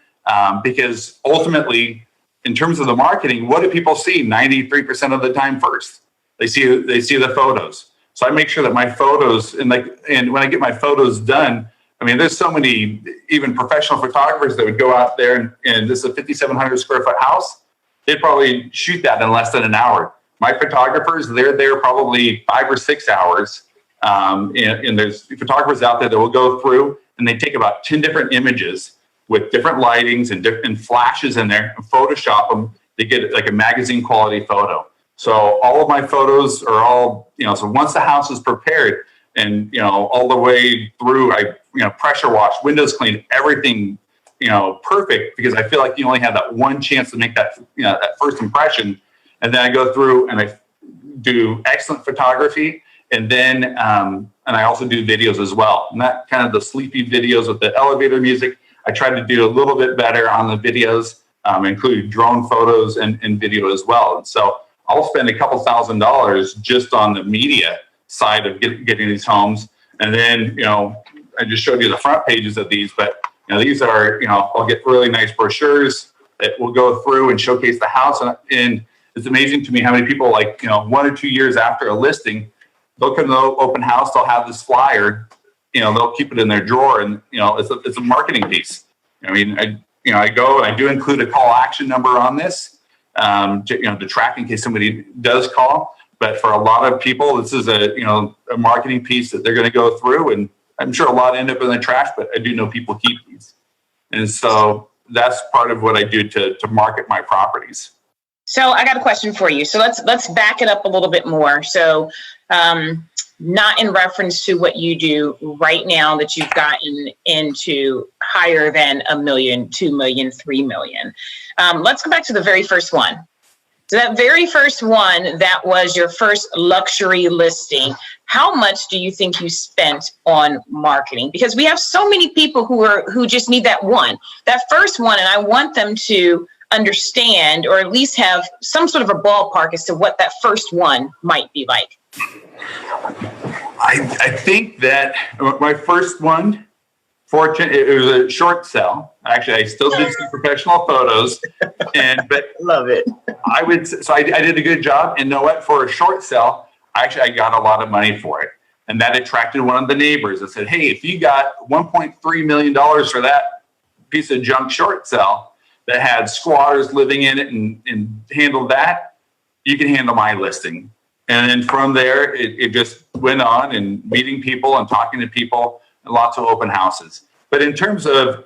Because ultimately, in terms of the marketing, what do people see 93% of the time first? They see the photos. So I make sure that my photos and when I get my photos done, I mean, there's so many even professional photographers that would go out there and this is a 5,700 square foot house. They'd probably shoot that in less than an hour. My photographers, they're there probably 5 or 6 hours. And there's photographers out there that will go through and they take about 10 different images with different lightings and different flashes in there and Photoshop them to get like a magazine quality photo. So all of my photos are all, so once the house is prepared and, all the way through, I, pressure wash, windows clean, everything, perfect, because I feel like you only have that one chance to make that, that first impression. And then I go through and I do excellent photography. And then, and I also do videos as well. Not kind of the sleepy videos with the elevator music. I try to do a little bit better on the videos, including drone photos and video as well. And so I'll spend a couple $1,000s just on the media side of getting these homes. And then, I just showed you the front pages of these, but these are, I'll get really nice brochures that will go through and showcase the house. And it's amazing to me how many people 1 or 2 years after a listing, they'll come to the open house, they'll have this flyer, they'll keep it in their drawer and, it's a marketing piece. I mean, I go and I do include a call action number on this, to track in case somebody does call. But for a lot of people, this is a marketing piece that they're going to go through, and I'm sure a lot end up in the trash, but I do know people keep these. And so that's part of what I do to market my properties. So I got a question for you. So let's back it up a little bit more. So not in reference to what you do right now that you've gotten into higher than $1 million, $2 million, $3 million. Let's go back to the very first one. So that very first one, that was your first luxury listing. How much do you think you spent on marketing? Because we have so many people who just need that first one, and I want them to understand or at least have some sort of a ballpark as to what that first one might be like. I think that my first one, it was a short sell. Actually, I still did some professional photos, but love it. I did a good job. And know what? For a short sell, I got a lot of money for it, and that attracted one of the neighbors that said, "Hey, if you got $1.3 million for that piece of junk short sell that had squatters living in it and handled that, you can handle my listing." And then from there, it just went on and meeting people and talking to people and lots of open houses. But in terms of,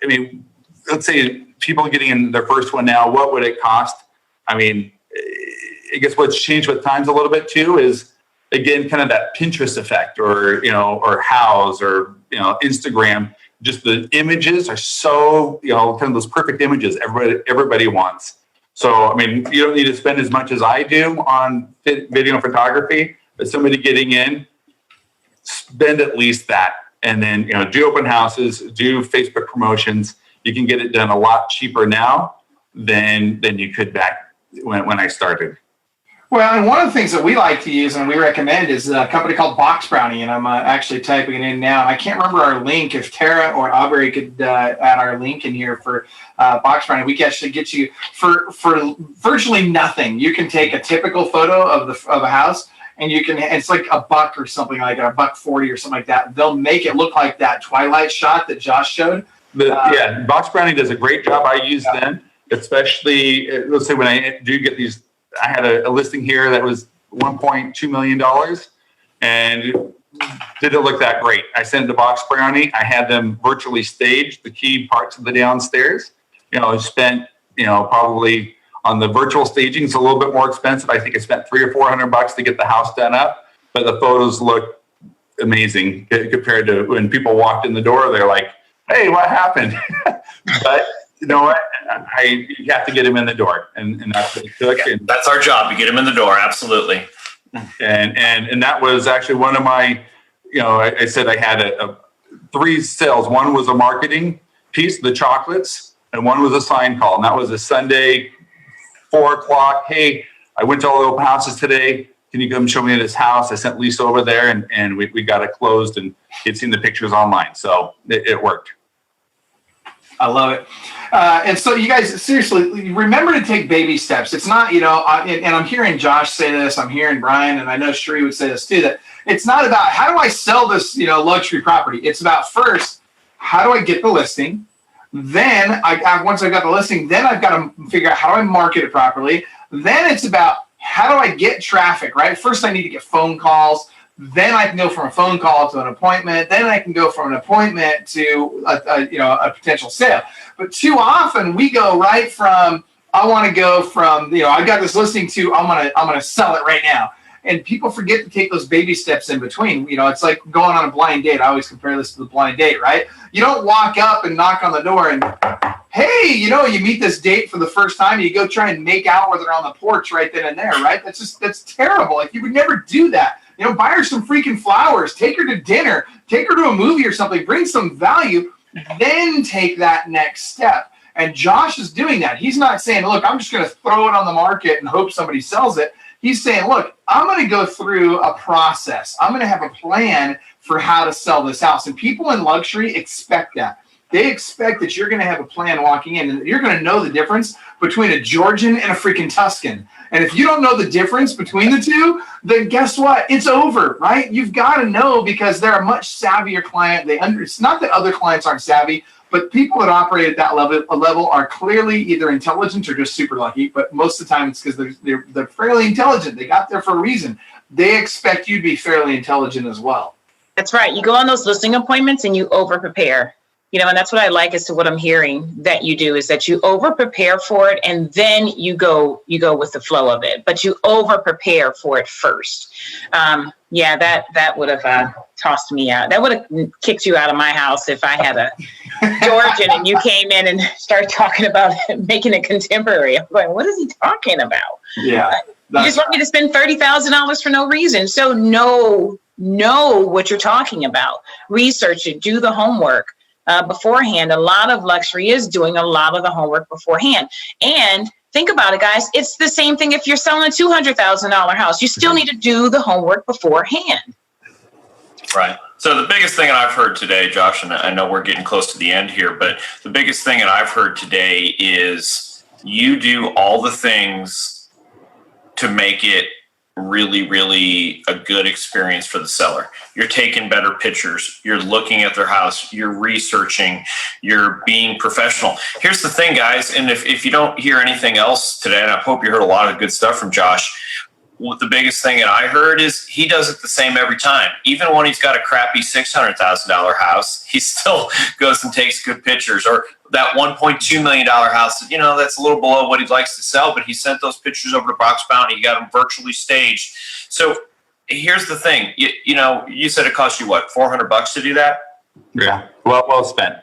I mean, let's say people getting in their first one now, what would it cost? I mean, I guess what's changed with times a little bit too is, again, kind of that Pinterest effect or Houzz or, Instagram. Just the images are so, kind of those perfect images everybody wants. So, I mean, you don't need to spend as much as I do on video photography, but somebody getting in, spend at least that. And then, do open houses, do Facebook promotions. You can get it done a lot cheaper now than you could back when I started. Well, and one of the things that we like to use and we recommend is a company called Box Brownie, and I'm actually typing it in now. I can't remember our link. If Tara or Aubrey could add our link in here for Box Brownie, we can actually get you for virtually nothing. You can take a typical photo of a house, and it's like $1 or something like that, $1.40 or something like that. They'll make it look like that Twilight shot that Josh showed. Box Brownie does a great job. I use them. especially let's say when I do get these. I had a listing here that was $1.2 million, and didn't look that great. I sent the box brownie. I had them virtually staged the key parts of the downstairs. I spent probably on the virtual staging. It's a little bit more expensive. I think I spent $300 or $400 to get the house done up, but the photos look amazing compared to when people walked in the door. They're like, "Hey, what happened?" But you know what? You have to get them in the door, and that's what it took. Yeah, and that's our job, to get them in the door. Absolutely. And that was actually one of my, I said I had three sales. One was a marketing piece, the chocolates, and one was a sign call. And that was a Sunday, 4:00. Hey, I went to all the open houses today. Can you come show me this house? I sent Lisa over there, and we got it closed, and he'd seen the pictures online. So it worked. I love it. And so you guys, seriously, remember to take baby steps. It's not, and I'm hearing Josh say this, I'm hearing Brian, and I know Sheree would say this too, that it's not about how do I sell this, luxury property. It's about first, how do I get the listing? Then once I've got the listing, then I've got to figure out how do I market it properly. Then it's about how do I get traffic, right? First, I need to get phone calls. Then I can go from a phone call to an appointment. Then I can go from an appointment to a potential sale. But too often we go right from I want to go from I got this listing to I'm gonna sell it right now. And people forget to take those baby steps in between. It's like going on a blind date. I always compare this to the blind date, right? You don't walk up and knock on the door and hey, you meet this date for the first time. And you go try and make out where they're on the porch right then and there, right? That's terrible. Like you would never do that. Buy her some freaking flowers, take her to dinner, take her to a movie or something, bring some value, then take that next step. And Josh is doing that. He's not saying, look, I'm just going to throw it on the market and hope somebody sells it. He's saying, look, I'm going to go through a process. I'm going to have a plan for how to sell this house. And people in luxury expect that. They expect that you're going to have a plan walking in, and you're going to know the difference between a Georgian and a freaking Tuscan. And if you don't know the difference between the two, then guess what? It's over, right? You've got to know, because they're a much savvier client. It's not that other clients aren't savvy, but people that operate at that level are clearly either intelligent or just super lucky. But most of the time, it's because they're fairly intelligent. They got there for a reason. They expect you to be fairly intelligent as well. That's right. You go on those listing appointments and you over prepare. And that's what I like as to what I'm hearing that you do, is that you over prepare for it and then you go with the flow of it, but you over prepare for it first. That would have tossed me out. That would have kicked you out of my house if I had a Georgian and you came in and started talking about making it contemporary. I'm going, what is he talking about? Yeah. You just want me to spend $30,000 for no reason. So know what you're talking about. Research it, do the homework. Beforehand. A lot of luxury is doing a lot of the homework beforehand. And think about it, guys. It's the same thing if you're selling a $200,000 house. You still need to do the homework beforehand. Right. So the biggest thing that I've heard today, Josh, and I know we're getting close to the end here, but the biggest thing that I've heard today is you do all the things to make it really, really a good experience for the seller. You're taking better pictures. You're looking at their house. You're researching. You're being professional. Here's the thing, guys, and if you don't hear anything else today, and I hope you heard a lot of good stuff from Josh, the biggest thing that I heard is he does it the same every time. Even when he's got a crappy $600,000 house, he still goes and takes good pictures. Or that $1.2 million house, that's a little below what he likes to sell, but he sent those pictures over to Box Bounty. He got them virtually staged. So here's the thing. You said it cost you what, $400 to do that? Yeah, well spent.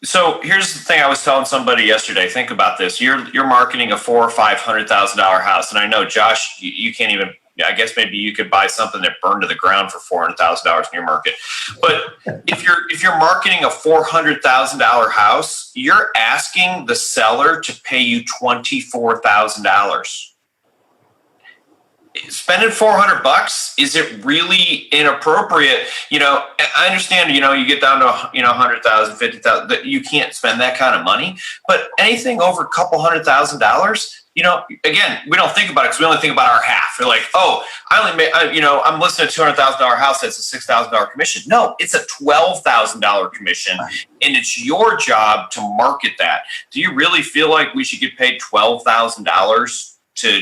So here's the thing I was telling somebody yesterday. Think about this. You're marketing a $400,000 or $500,000 house, and I know, Josh, you can't even. I guess maybe you could buy something that burned to the ground for $400,000 in your market. But if you're marketing a $400,000 house, you're asking the seller to pay you $24,000. spending $400, is it really inappropriate? I understand, you get down to, 100,000, 50,000, that you can't spend that kind of money, but anything over a couple $100,000, again, we don't think about it because we only think about our half. We're like, oh, I only made, I'm listing a $200,000 house that's a $6,000 commission. No, it's a $12,000 commission, and it's your job to market that. Do you really feel like we should get paid $12,000 to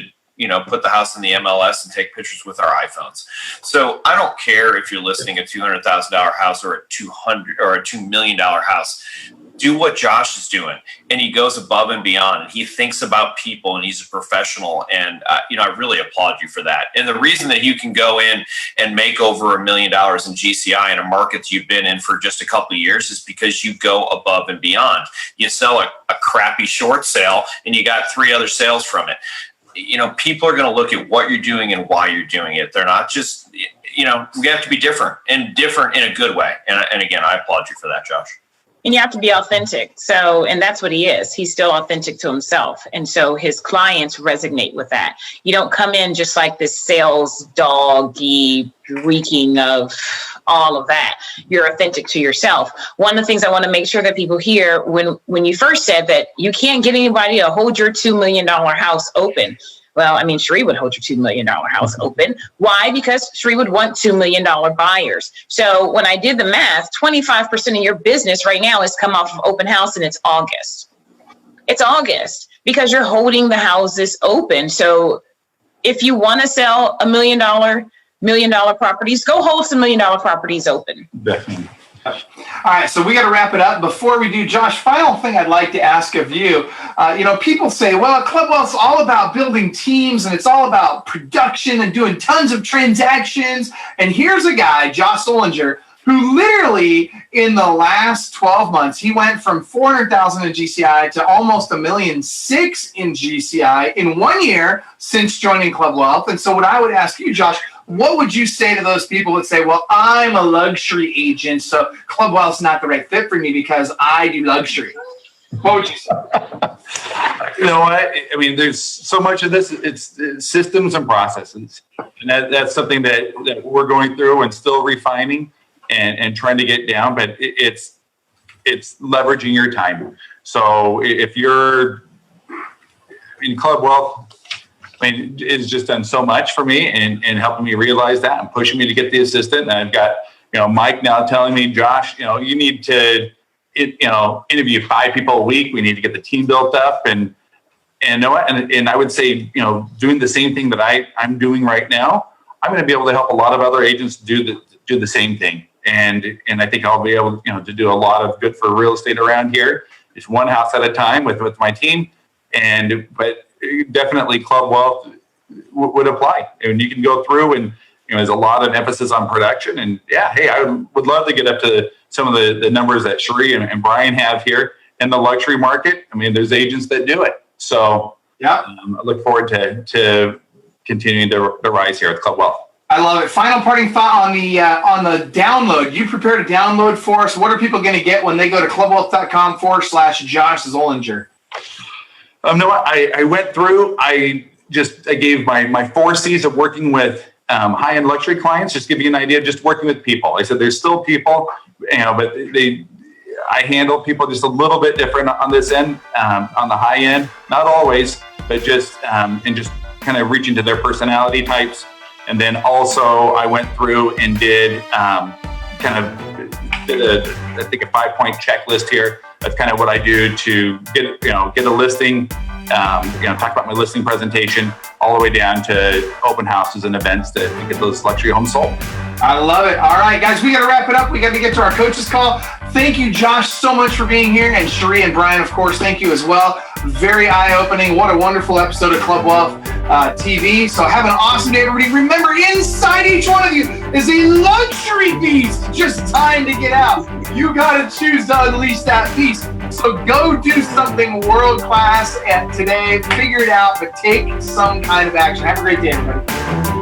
put the house in the MLS and take pictures with our iPhones? So I don't care if you're listing a $200,000 house or a $2 million house. Do what Josh is doing, and he goes above and beyond, and he thinks about people, and he's a professional. And I really applaud you for that. And the reason that you can go in and make over $1 million in GCI in a market that you've been in for just a couple of years is because you go above and beyond. You sell a crappy short sale, and you got 3 other sales from it. People are going to look at what you're doing and why you're doing it. They're not just, we have to be different in a good way. And again, I applaud you for that, Josh. And you have to be authentic. And that's what he is. He's still authentic to himself. And so his clients resonate with that. You don't come in just like this sales doggy, reeking of all of that. You're authentic to yourself. One of the things I want to make sure that people hear, when you first said that you can't get anybody to hold your $2 million house open. Well, Sheree would hold your $2 million house open. Why? Because Sheree would want $2 million buyers. So when I did the math, 25% of your business right now has come off of open house, and it's August. It's August because you're holding the houses open. So if you want to sell $1 million properties, go hold some $1 million properties open. Definitely. All right, so we got to wrap it up. Before we do, Josh, final thing I'd like to ask of you. People say, well, Club Wealth's all about building teams, and it's all about production and doing tons of transactions. And here's a guy, Josh Zollinger, who literally in the last 12 months, he went from $400,000 in GCI to almost $1.6 million in GCI in 1 year since joining Club Wealth. And so what I would ask you, Josh, what would you say to those people that say, well, I'm a luxury agent, so Club Wealth's not the right fit for me because I do luxury? What would you say? You know what? There's so much of this. It's systems and processes. And that's something that we're going through and still refining and trying to get down. But it's leveraging your time. So if you're in Club Wealth, it's just done so much for me and helping me realize that and pushing me to get the assistant. And I've got, Mike now telling me, Josh, you need to, interview 5 people a week. We need to get the team built up and I would say, doing the same thing that I'm doing right now, I'm going to be able to help a lot of other agents do the same thing. And I think I'll be able, to do a lot of good for real estate around here. It's one house at a time with my team. But definitely Club Wealth would apply. And you can go through and, there's a lot of emphasis on production. And I would love to get up to some of the numbers that Sheree and Brian have here in the luxury market. There's agents that do it. So I look forward to continuing to rise here at Club Wealth. I love it. Final parting thought on the download. You prepared a download for us. What are people going to get when they go to clubwealth.com/Josh Zollinger? No, I went through. I gave my 4 C's of working with high-end luxury clients. Just give you an idea of just working with people. I said there's still people, but I handle people just a little bit different on this end, on the high end. Not always, but just and just kind of reaching to their personality types. And then also I went through and did I think a 5-point checklist here. That's kind of what I do to get a listing, talk about my listing presentation all the way down to open houses and events to get those luxury homes sold. I love it. All right, guys, we got to wrap it up. We got to get to our coach's call. Thank you, Josh, so much for being here. And Sheree and Brian, of course, thank you as well. Very eye-opening. What a wonderful episode of Club Wealth TV. So have an awesome day, everybody. Remember, inside each one of you is a luxury beast. Just time to get out. You got to choose to unleash that beast. So go do something world-class today. Figure it out, but take some kind of action. Have a great day, everybody.